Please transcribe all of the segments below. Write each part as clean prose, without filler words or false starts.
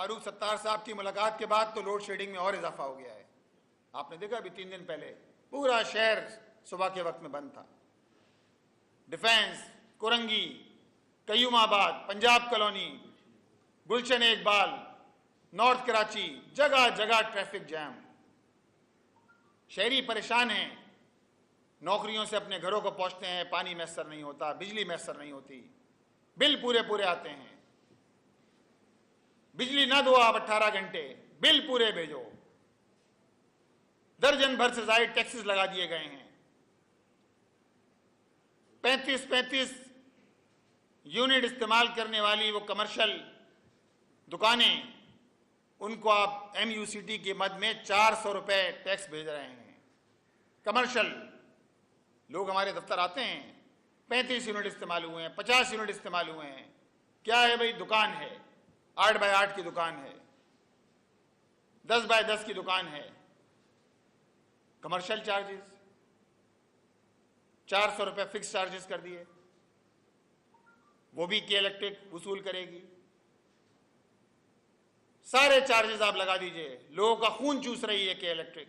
فاروق ستار صاحب کی ملاقات کے بعد تو لوڈ شیڈنگ میں اور اضافہ ہو گیا ہے. آپ نے دیکھا ابھی 3 دن پہلے پورا شہر صبح کے وقت میں بند تھا. ڈیفینس، کورنگی، قیوم آباد، پنجاب کالونی، گلشن اقبال، نارتھ کراچی، جگہ جگہ ٹریفک جام. شہری پریشان ہیں، نوکریوں سے اپنے گھروں کو پہنچتے ہیں، پانی میسر نہیں ہوتا، بجلی میسر نہیں ہوتی، بل پورے آتے ہیں. بجلی نہ دو آپ 18 گھنٹے، بل پورے بھیجو. درجن بھر سے زائد ٹیکسز لگا دیے گئے ہیں. 35 یونٹ استعمال کرنے والی وہ کمرشل دکانیں، ان کو آپ ایم یو سی ٹی کی مد میں 400 روپے ٹیکس بھیج رہے ہیں. کمرشل لوگ ہمارے دفتر آتے ہیں، 35 یونٹ استعمال ہوئے ہیں، 50 یونٹ استعمال ہوئے ہیں. کیا ہے بھائی؟ دکان ہے، 8x8 کی دکان ہے، 10x10 کی دکان ہے. کمرشل چارجز 400 روپے فکس چارجز کر دیے، وہ بھی کے الیکٹرک وصول کرے گی. سارے چارجز آپ لگا دیجئے، لوگوں کا خون چوس رہی ہے کے الیکٹرک.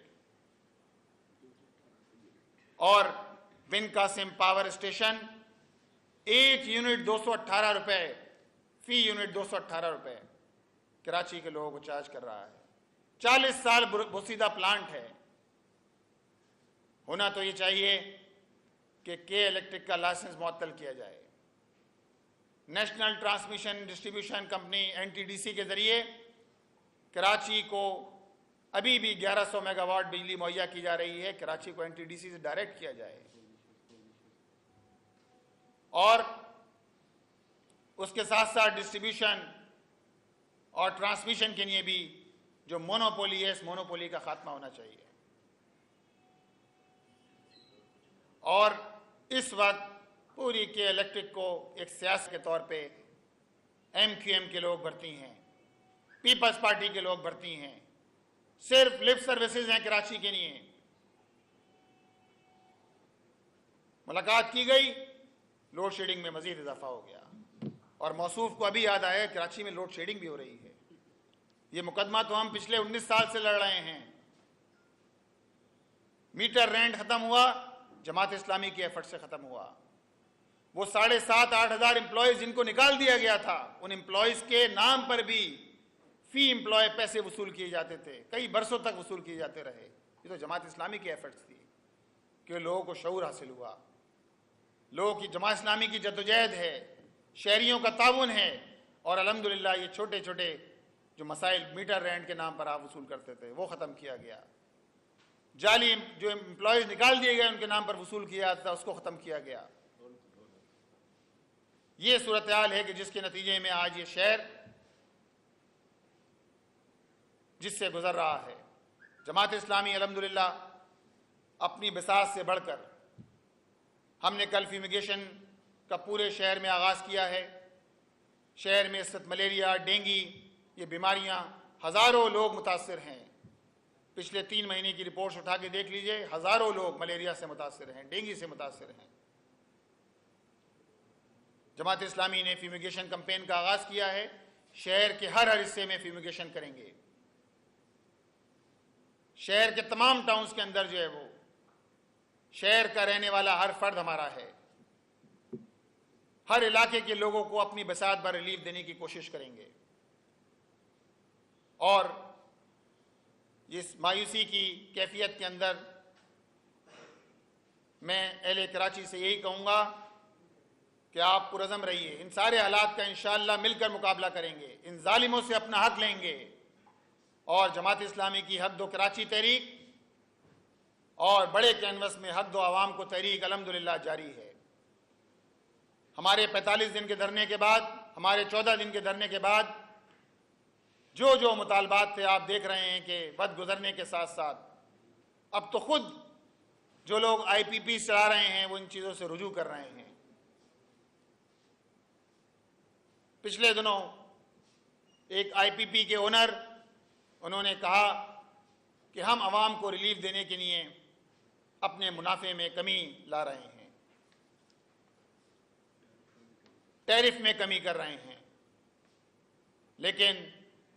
اور بن قاسم پاور اسٹیشن 1 یونٹ 218 روپے، فی یونٹ 218 روپے کراچی کے لوگوں کو چارج کر رہا ہے. 40 سال بوسیدہ پلانٹ ہے. ہونا تو یہ چاہیے کہ کے الیکٹرک کا لائسنس معطل کیا جائے. National transmission distribution company NTDC کے ذریعے کراچی کو ابھی بھی 1100 میگا واٹ بجلی مہیا کی جا رہی ہے. کراچی کو NTDC سے ڈائریکٹ کیا جائے. اور اس کے ساتھ ساتھ ڈسٹریبیوشن اور ٹرانسمیشن کے لیے بھی جو مونوپولی ہے، اس مونوپولی کا خاتمہ ہونا چاہیے. اور اس وقت پوری کے الیکٹرک کو ایک سیاست کے طور پہ MQM کے لوگ بھرتی ہیں، پیپلز پارٹی کے لوگ بھرتی ہیں. صرف لپ سروسز ہیں کراچی کے لیے. ملاقات کی گئی، لوڈ شیڈنگ میں مزید اضافہ ہو گیا. اور موصوف کو ابھی یاد آیا کراچی میں لوڈ شیڈنگ بھی ہو رہی ہے. یہ مقدمہ تو ہم پچھلے 19 سال سے لڑ رہے ہیں. میٹر رینٹ ختم ہوا، جماعت اسلامی کے ایفرٹ سے ختم ہوا. وہ 7,500-8 ہزار امپلائیز جن کو نکال دیا گیا تھا، ان امپلائیز کے نام پر بھی فی امپلائی پیسے وصول کیے جاتے تھے، کئی برسوں تک وصول کیے جاتے رہے. یہ تو جماعت اسلامی کی ایفرٹس تھی کہ لوگوں کو شعور حاصل ہوا. لوگوں کی جماعت اسلامی کی جدوجہد ہے، شہریوں کا تعاون ہے. اور الحمدللہ یہ چھوٹے چھوٹے جو مسائل میٹر رینٹ کے نام پر آپ وصول کرتے تھے وہ ختم کیا گیا. جعلی جو امپلائیز نکال دیے گئے ان کے نام پر وصول کیا جاتا تھا، اس کو ختم کیا گیا. یہ صورتحال ہے کہ جس کے نتیجے میں آج یہ شہر جس سے گزر رہا ہے. جماعت اسلامی الحمدللہ اپنی بساط سے بڑھ کر، ہم نے کل فیومیگیشن کا پورے شہر میں آغاز کیا ہے. شہر میں اس وقت ملیریا، ڈینگی، یہ بیماریاں، ہزاروں لوگ متاثر ہیں. پچھلے 3 مہینے کی رپورٹس اٹھا کے دیکھ لیجئے، ہزاروں لوگ ملیریا سے متاثر ہیں، ڈینگی سے متاثر ہیں. جماعت اسلامی نے فیومیگیشن کمپین کا آغاز کیا ہے. شہر کے ہر حصے میں فیومیگیشن کریں گے. شہر کے تمام ٹاؤنز کے اندر جو ہے وہ شہر کا رہنے والا ہر فرد ہمارا ہے. ہر علاقے کے لوگوں کو اپنی بساط پر ریلیف دینے کی کوشش کریں گے. اور اس مایوسی کی کیفیت کے اندر میں اہل کراچی سے یہی کہوں گا کہ آپ پرعزم رہیے. ان سارے حالات کا انشاءاللہ مل کر مقابلہ کریں گے. ان ظالموں سے اپنا حق لیں گے. اور جماعت اسلامی کی حق دو کراچی تحریک اور بڑے کینوس میں حق دو عوام کو تحریک الحمدللہ جاری ہے. ہمارے 45 دن کے دھرنے کے بعد، ہمارے 14 دن کے دھرنے کے بعد جو مطالبات تھے آپ دیکھ رہے ہیں کہ وقت گزرنے کے ساتھ ساتھ اب تو خود جو لوگ IPP چلا رہے ہیں وہ ان چیزوں سے رجوع کر رہے ہیں. پچھلے دنوں ایک IPP کے اونر انہوں نے کہا کہ ہم عوام کو ریلیف دینے کے لیے اپنے منافع میں کمی لا رہے ہیں، ٹیرف میں کمی کر رہے ہیں. لیکن